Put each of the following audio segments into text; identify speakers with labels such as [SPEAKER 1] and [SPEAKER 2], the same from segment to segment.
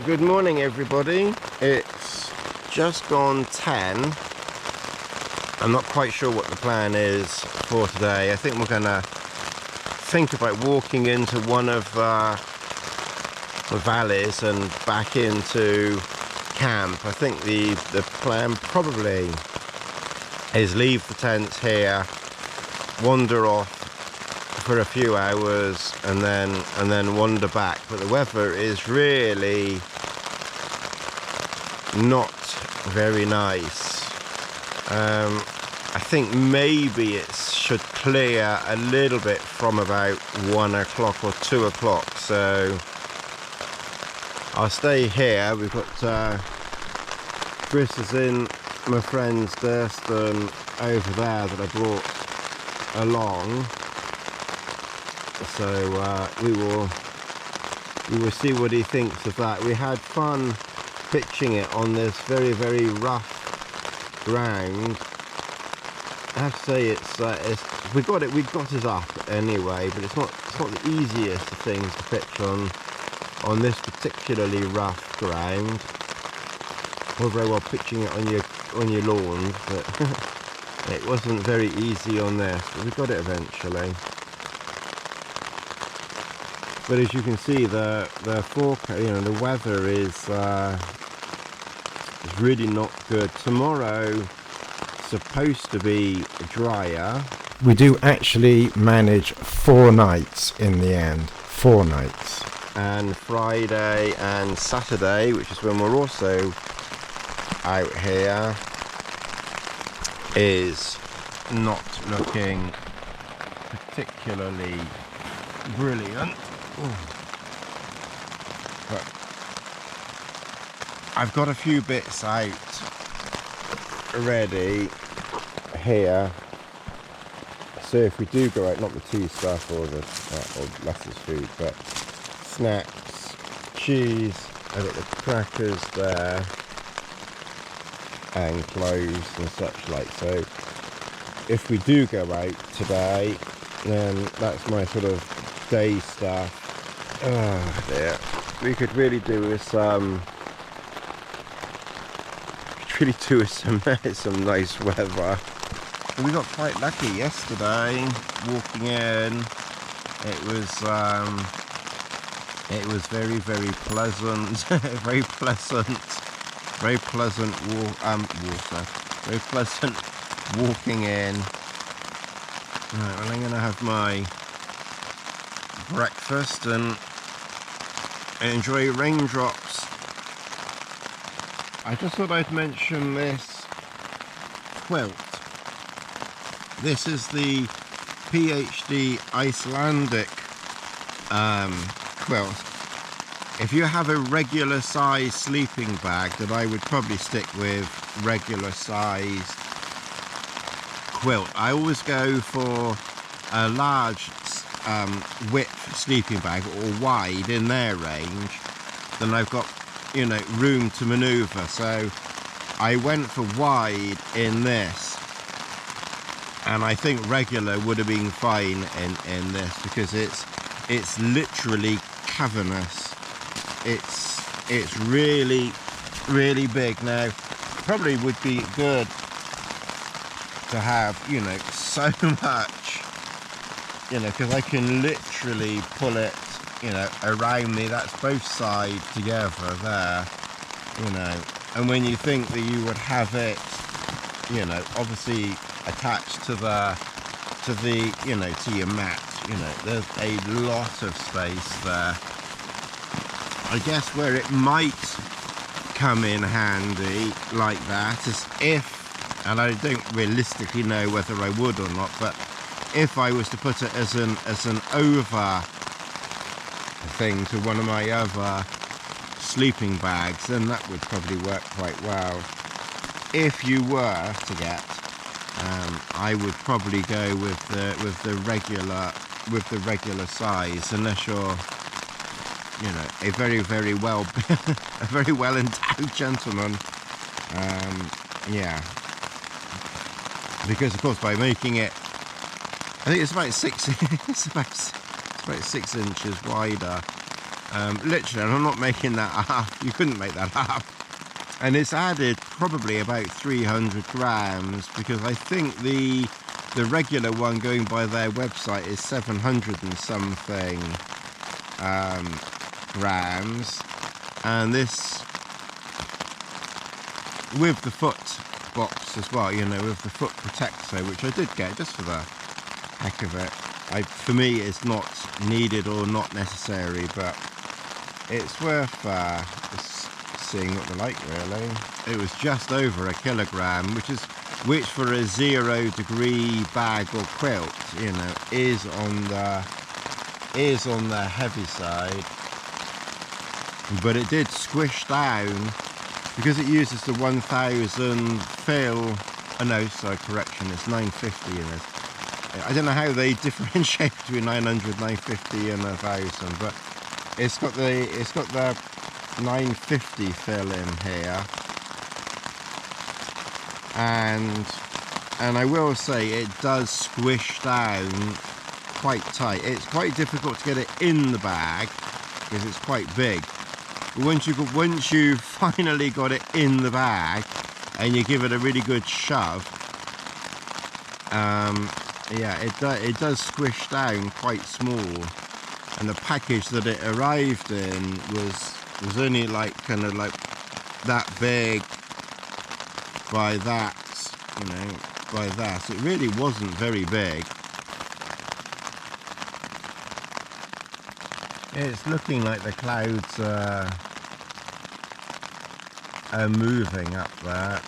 [SPEAKER 1] Good morning everybody. It's just gone 10. I'm not quite sure what the plan is for today. I think we're gonna think about walking into one of the valleys and back into camp. I think the plan probably is leave the tents here, wander off for a few hours and then wander back. But the weather is really not very nice. I think maybe it should clear a little bit from about 1 o'clock or 2 o'clock, so I'll stay here. We've got Chris is in my friend's Durston over there that I brought along, so we will see what he thinks of that. We had fun pitching it on this very rough ground. I have to say it's we got it up anyway, but it's not the easiest of things to pitch on this particularly rough ground. All very well pitching it on your lawn, but it wasn't very easy on this, but we got it eventually. But as you can see, the forecast, the weather is really not good. Tomorrow supposed to be drier. We do actually manage 4 nights in the end. 4 nights. And Friday and Saturday, which is when we're also out here, is not looking particularly brilliant. But I've got a few bits out ready here, so if we do go out, not the tea stuff or the or Lester's food, but snacks, cheese, I've got the crackers there, and clothes and such like. So if we do go out today, then that's my sort of day stuff. Oh dear, we could really do with some some nice weather. We got quite lucky yesterday walking in. It was very pleasant, very pleasant walking in. Right, well, I'm gonna have my breakfast and enjoy raindrops. I just thought I'd mention this quilt. This is the PhD Icelandic quilt. If you have a regular size sleeping bag, then I would probably stick with regular size quilt. I always go for a large width sleeping bag, or wide in their range, then I've got room to maneuver. So I went for wide in this, and I think regular would have been fine in this, because it's literally cavernous. It's really big. Now probably would be good to have so much, because I can literally pull it around me. That's both sides together there, and when you think that you would have it obviously attached to your mat, there's a lot of space there. I guess where it might come in handy like that is if, and I don't realistically know whether I would or not, but if I was to put it as an over thing to one of my other sleeping bags, then that would probably work quite well. If you were to get, I would probably go with the regular size, unless you're a very well a very well endowed gentleman. Yeah, because of course by making it, I think it's about 6 it's about 6 inches wider Literally, and I'm not making that up, you couldn't make that up. And it's added probably about 300 grams, because I think the regular one going by their website is 700 and something grams, and this with the foot box as well, you know, with the foot protector, which I did get just for the heck of it. For me it's not needed or not necessary, but it's worth seeing what they're like, really. It was just over a kilogram, which for a 0 degree bag or quilt, you know, is on the heavy side. But it did squish down because it uses the 1000 fill. Oh no, sorry, correction, it's 950 in it. I don't know how they differentiate between 900, 950 and 1000, but it's got the 950 fill in here, and I will say it does squish down quite tight. It's quite difficult to get it in the bag because it's quite big. But once you finally got it in the bag and you give it a really good shove, yeah, it does squish down quite small. And the package that it arrived in was only like kind of like that big by that, you know, by that. It really wasn't very big. It's looking like the clouds are moving up there.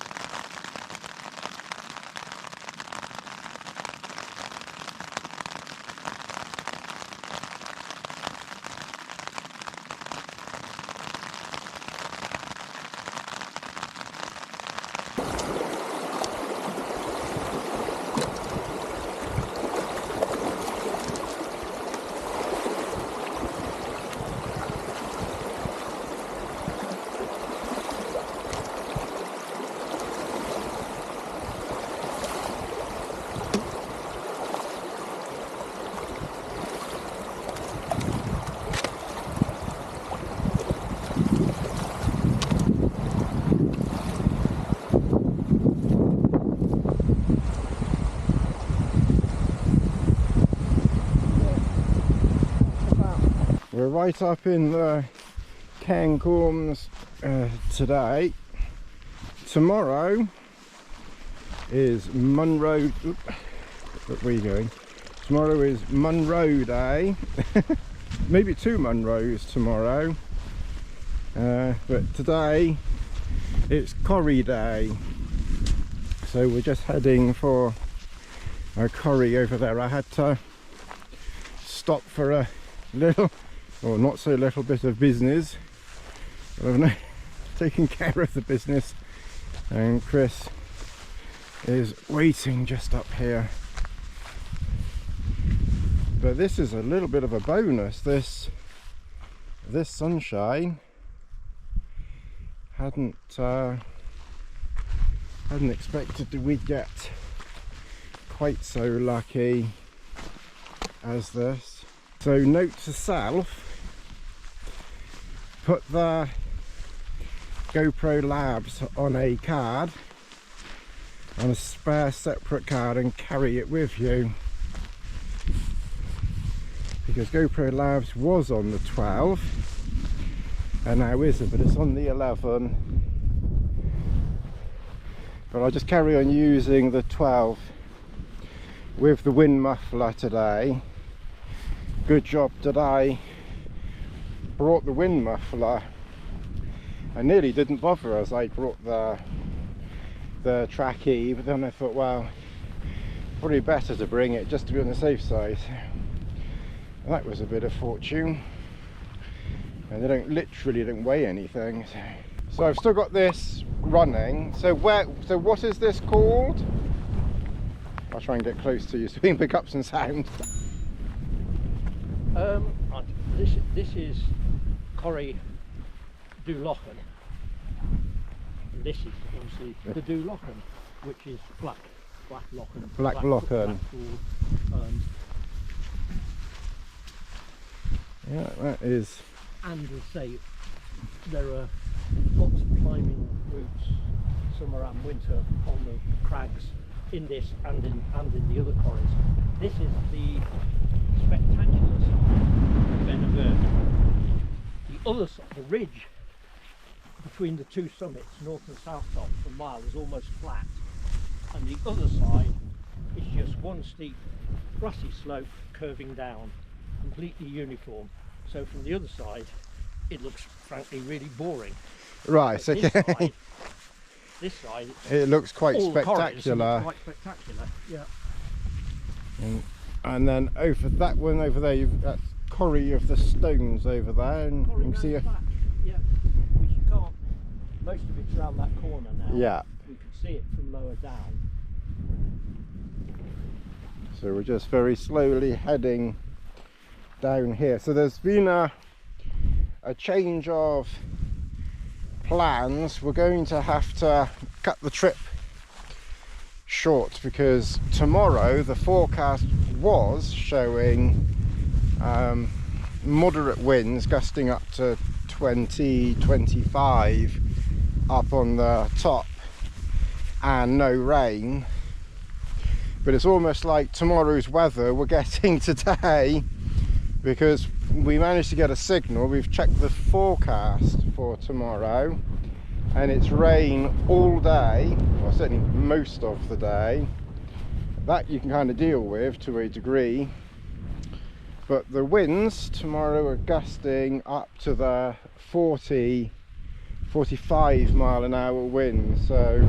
[SPEAKER 1] We're right up in the Cairngorms today. Tomorrow is Monroe. Where are you going? Tomorrow is Monroe Day. Maybe 2 Monroes tomorrow. But today it's Corrie Day. So we're just heading for a corrie over there. I had to stop for a little, or not so little bit of business, but I've now taken care of the business, and Chris is waiting just up here. But this is a little bit of a bonus. This sunshine hadn't expected that we'd get quite so lucky as this. So note to self, put the GoPro Labs on a card, on a spare separate card, and carry it with you, because GoPro Labs was on the 12 and now isn't, but it's on the 11. But I'll just carry on using the 12 with the wind muffler today. Good job that I brought the wind muffler. I nearly didn't bother as I brought the trackie, but then I thought, well, probably better to bring it just to be on the safe side. And that was a bit of fortune, and they don't weigh anything. So I've still got this running. So what is this called? I'll try and get close to you so we can pick up some sound.
[SPEAKER 2] This is Corrie du Lochen. This is obviously the du Lochen, which is black Lochen.
[SPEAKER 1] Black Lochen.
[SPEAKER 2] Yeah,
[SPEAKER 1] that is
[SPEAKER 2] And as I say, there are lots of climbing routes, summer and winter, on the crags in this and in the other quarries. This is the spectacular side of Ben Avern. The other side, the ridge between the two summits, north and south top, for a mile is almost flat, and the other side is just one steep grassy slope curving down, completely uniform. So from the other side it looks frankly really boring.
[SPEAKER 1] Right,
[SPEAKER 2] But
[SPEAKER 1] okay.
[SPEAKER 2] this side
[SPEAKER 1] It looks quite
[SPEAKER 2] all the corridors,
[SPEAKER 1] spectacular.
[SPEAKER 2] quite spectacular, yeah.
[SPEAKER 1] And then over that one over there, you've got Corrie of the Stones over there, and you can see a,
[SPEAKER 2] Back, yeah, which you can't, most of it's around that corner now.
[SPEAKER 1] yeah.
[SPEAKER 2] We can see it from lower down.
[SPEAKER 1] So we're just very slowly heading down here. So there's been a change of plans. We're going to have to cut the trip short because tomorrow the forecast was showing moderate winds gusting up to 20-25 up on the top and no rain. But it's almost like tomorrow's weather we're getting today, because we managed to get a signal. We've checked the forecast for tomorrow and it's rain all day, or certainly most of the day. That you can kind of deal with to a degree, but the winds tomorrow are gusting up to the 40-45 mile an hour winds. So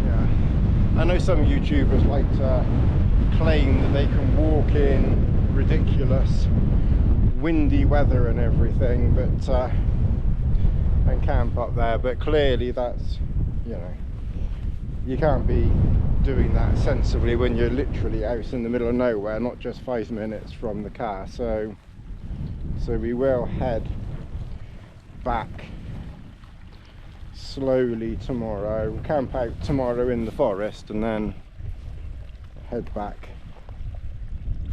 [SPEAKER 1] yeah, I know some YouTubers like to claim that they can walk in ridiculous windy weather and everything, but and camp up there, but clearly that's, you know, you can't be doing that sensibly when you're literally out in the middle of nowhere, not just 5 minutes from the car. So we will head back slowly tomorrow, camp out tomorrow in the forest, and then head back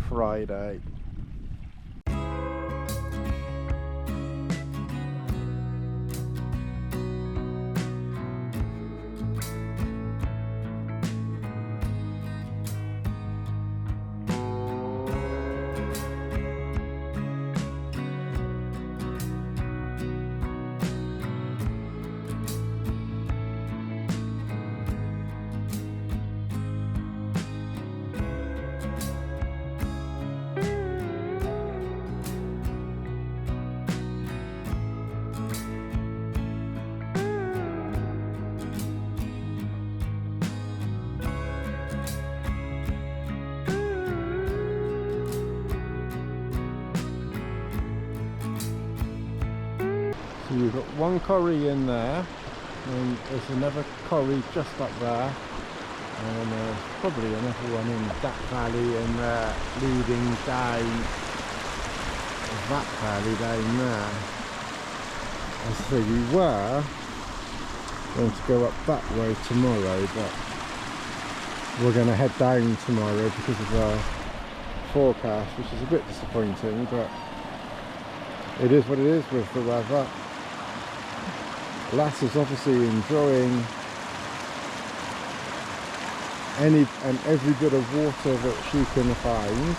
[SPEAKER 1] Friday. So you've got one corrie in there, and there's another corrie just up there, and there's probably another one in that valley, and leading down that valley down there. And so we were going to go up that way tomorrow, but we're going to head down tomorrow because of the forecast, which is a bit disappointing, but it is what it is with the weather. Lass is obviously enjoying any and every bit of water that she can find.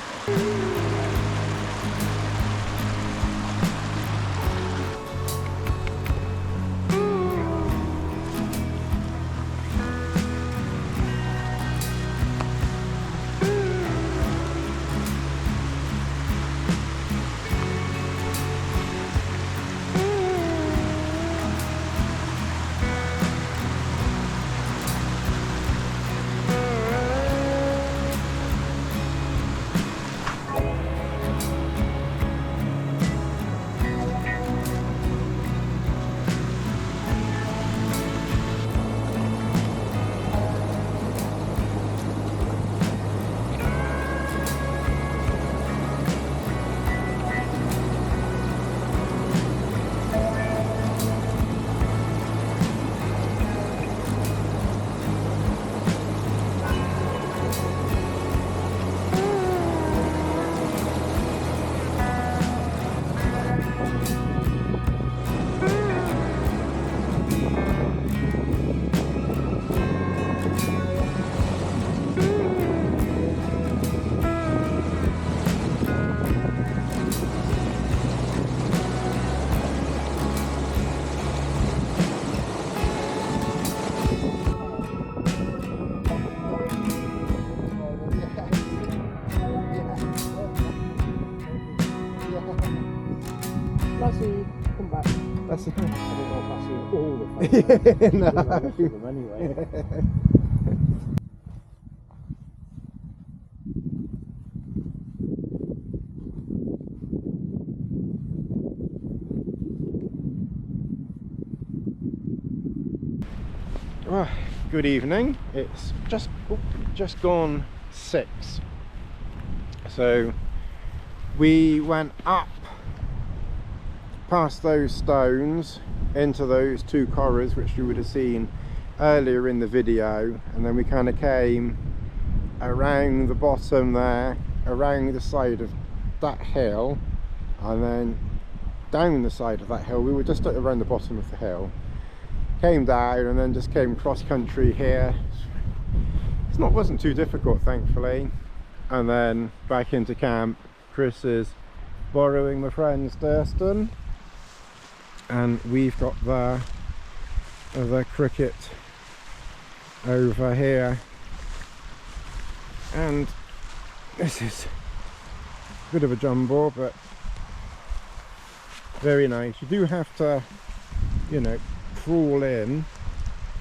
[SPEAKER 2] all the photos.
[SPEAKER 1] No.
[SPEAKER 2] Lots of them anyway.
[SPEAKER 1] Well, good evening. It's just gone 6. So we went up past those stones into those 2 corridors which you would have seen earlier in the video, and then we kind of came around the bottom there, around the side of that hill, and then down the side of that hill. We were just around the bottom of the hill, came down, and then just came cross country here. Wasn't too difficult, thankfully, and then back into camp. Chris is borrowing my friend's Durston, and we've got the cricket over here, and this is a bit of a jumble, but very nice. You do have to, you know, crawl in,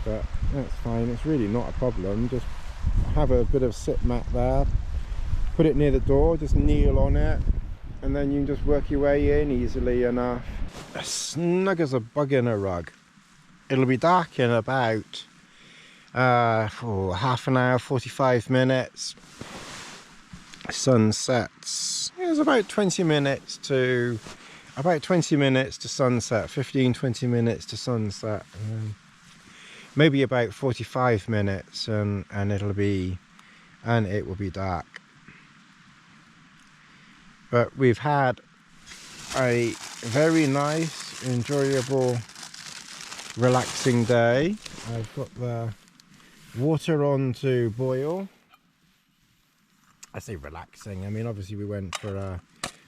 [SPEAKER 1] but that's fine. It's really not a problem. Just have a bit of sit mat there, put it near the door, just kneel on it, and then you can just work your way in easily enough. As snug as a bug in a rug. It'll be dark in about half an hour, 45 minutes. Sun sets. It's about 20 minutes to sunset, 15-20 minutes to sunset, and maybe about 45 minutes, and it will be dark. But we've had a very nice, enjoyable, relaxing day. I've got the water on to boil. I say relaxing, I mean obviously we went for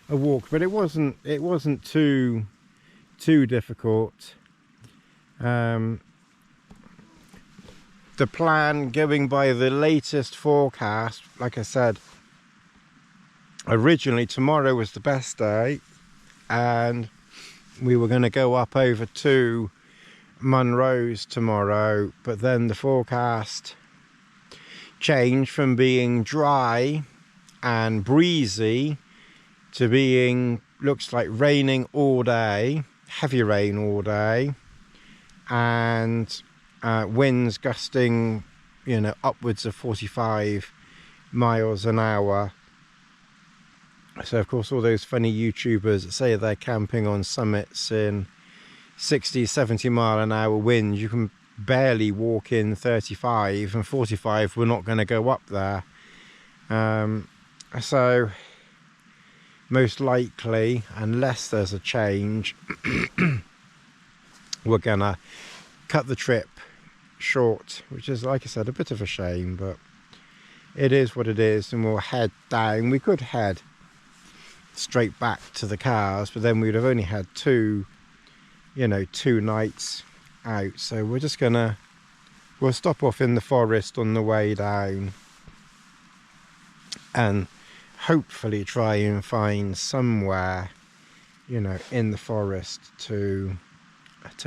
[SPEAKER 1] a walk, but it wasn't too difficult. The plan, going by the latest forecast, like I said, originally tomorrow was the best day, and we were going to go up over to Munros tomorrow, but then the forecast changed from being dry and breezy to being, looks like, raining all day, heavy rain all day, and winds gusting, you know, upwards of 45 miles an hour. So of course all those funny YouTubers that say they're camping on summits in 60-70 mile an hour winds, you can barely walk in 35, and 45 we're not going to go up there. So most likely, unless there's a change, we're gonna cut the trip short, which is, like I said, a bit of a shame, but it is what it is, and we'll head down. We could head straight back to the cars, but then we'd have only had 2 nights out. So we're just gonna, we'll stop off in the forest on the way down, and hopefully try and find somewhere, you know, in the forest to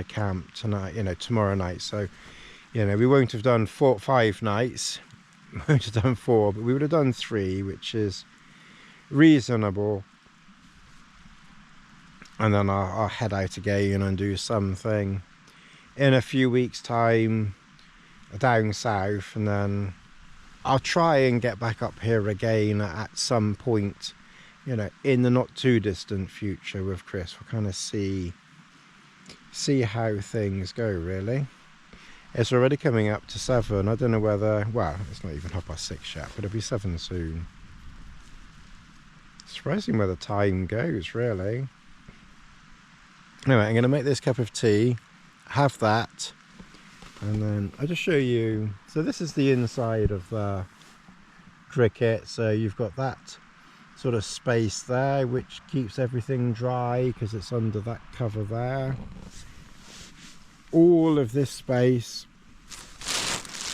[SPEAKER 1] camp tonight, you know, tomorrow night. So, you know, we won't have done 5 nights, we won't have done 4, but we would have done 3, which is reasonable. And then I'll head out again and do something in a few weeks' time down south, and then I'll try and get back up here again at some point, you know, in the not too distant future with Chris. We'll kind of see how things go, really. It's already coming up to 7. I don't know whether, well, it's not even 6:30 yet, but it'll be 7 soon. Surprising where the time goes, really. Anyway, I'm going to make this cup of tea, have that, and then I'll just show you. So this is the inside of the cricket. So you've got that sort of space there, which keeps everything dry because it's under that cover there. All of this space,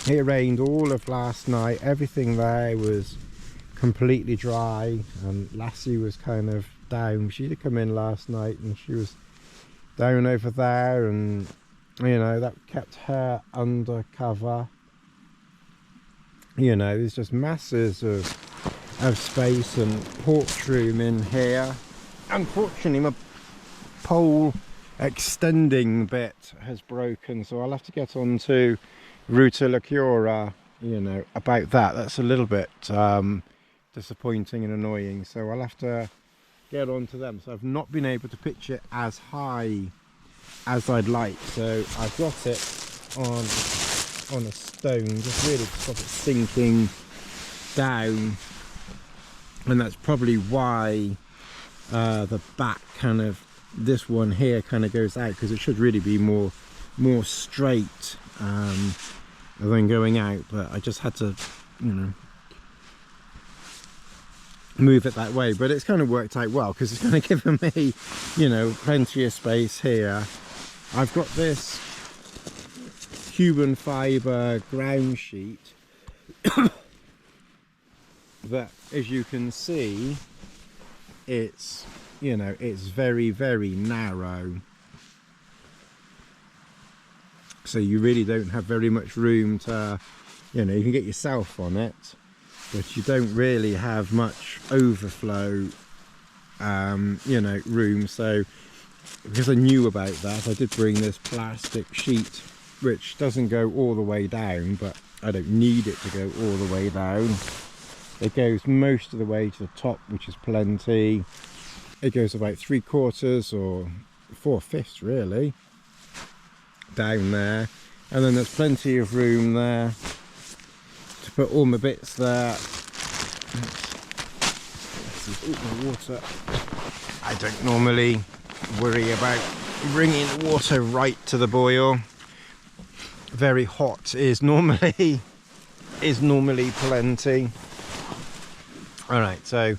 [SPEAKER 1] it rained all of last night. Everything there was completely dry, and Lassie was kind of down. She did come in last night and she was down over there, and You know, that kept her under cover. You know, there's just masses of space and porch room in here. Unfortunately, my pole extending bit has broken, so I'll have to get on to Ruta, you know, about that. That's a little bit disappointing and annoying, so I'll have to get on to them. So I've not been able to pitch it as high as I'd like, so I've got it on a stone, just really to stop it sinking down, and that's probably why the back kind of, this one here kind of goes out, because it should really be more straight than going out, but I just had to, you know, move it that way. But it's kind of worked out well, because it's kind of given me, you know, plenty of space here. I've got this Cuban fibre ground sheet that, as you can see, it's, you know, it's very narrow, so you really don't have very much room to, you know, you can get yourself on it, but you don't really have much overflow, you know, room. So because I knew about that, I did bring this plastic sheet which doesn't go all the way down, but I don't need it to go all the way down. It goes most of the way to the top, which is plenty. It goes about 3/4 or 4/5 really down there, and then there's plenty of room there to put all my bits there. This is my water. I don't normally worry about bringing water right to the boil. Very hot is normally plenty. All right, so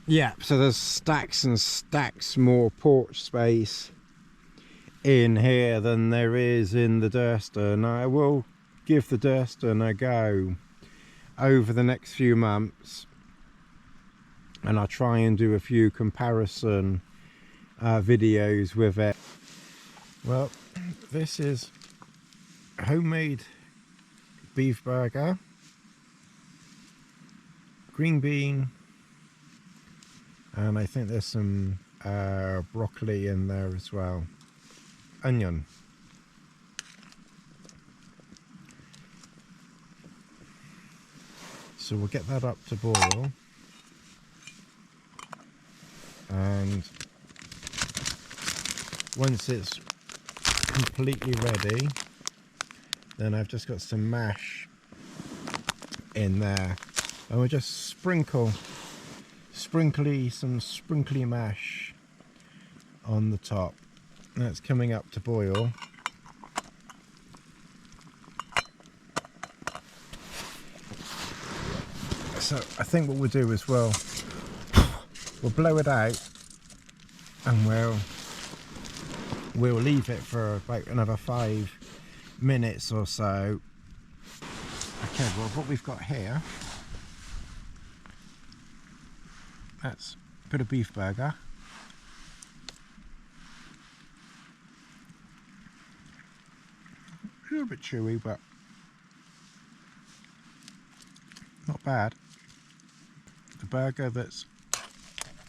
[SPEAKER 1] yeah, so there's stacks and stacks more porch space in here than there is in the Durston. I will give the Durston a go over the next few months, and I'll try and do a few comparison videos with it. Well, this is homemade beef burger, green bean, and I think there's some broccoli in there as well, onion. So we'll get that up to boil, and once it's completely ready, then I've just got some mash in there, and we'll just sprinkle some sprinkly mash on the top. That's coming up to boil. So I think what we'll do is we'll blow it out, and we'll leave it for about another 5 minutes or so. Okay, well, what we've got here, that's a bit of beef burger. A little bit chewy, but not bad. The burger that's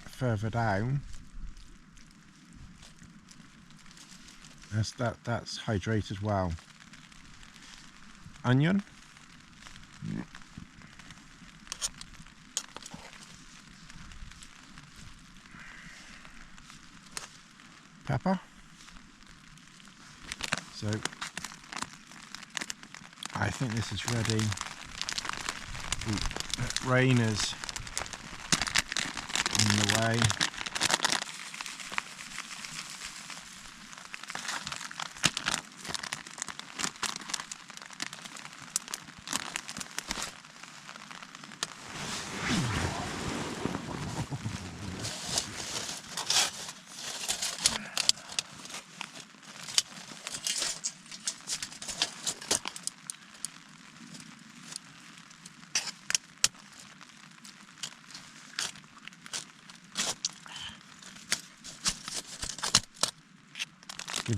[SPEAKER 1] further down, that's hydrated well. Onion. Pepper. So I think this is ready. Ooh, rain is in the way.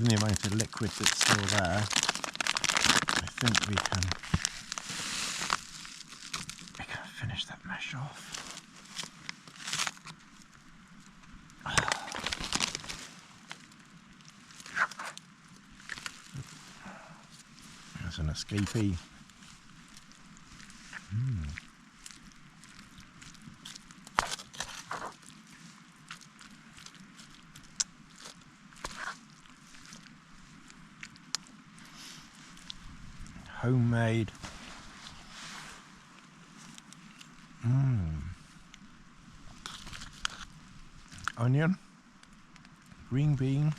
[SPEAKER 1] given the amount of liquid that's still there, I think we can finish that mesh off. There's an escapee. Homemade. Onion, green bean,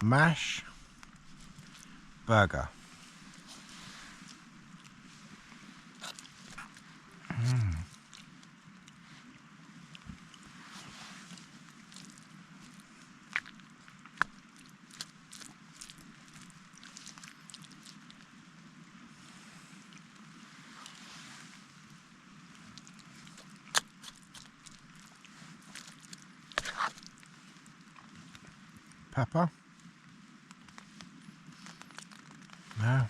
[SPEAKER 1] mash, burger. Pepper. Now.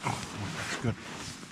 [SPEAKER 1] Oh, that's good.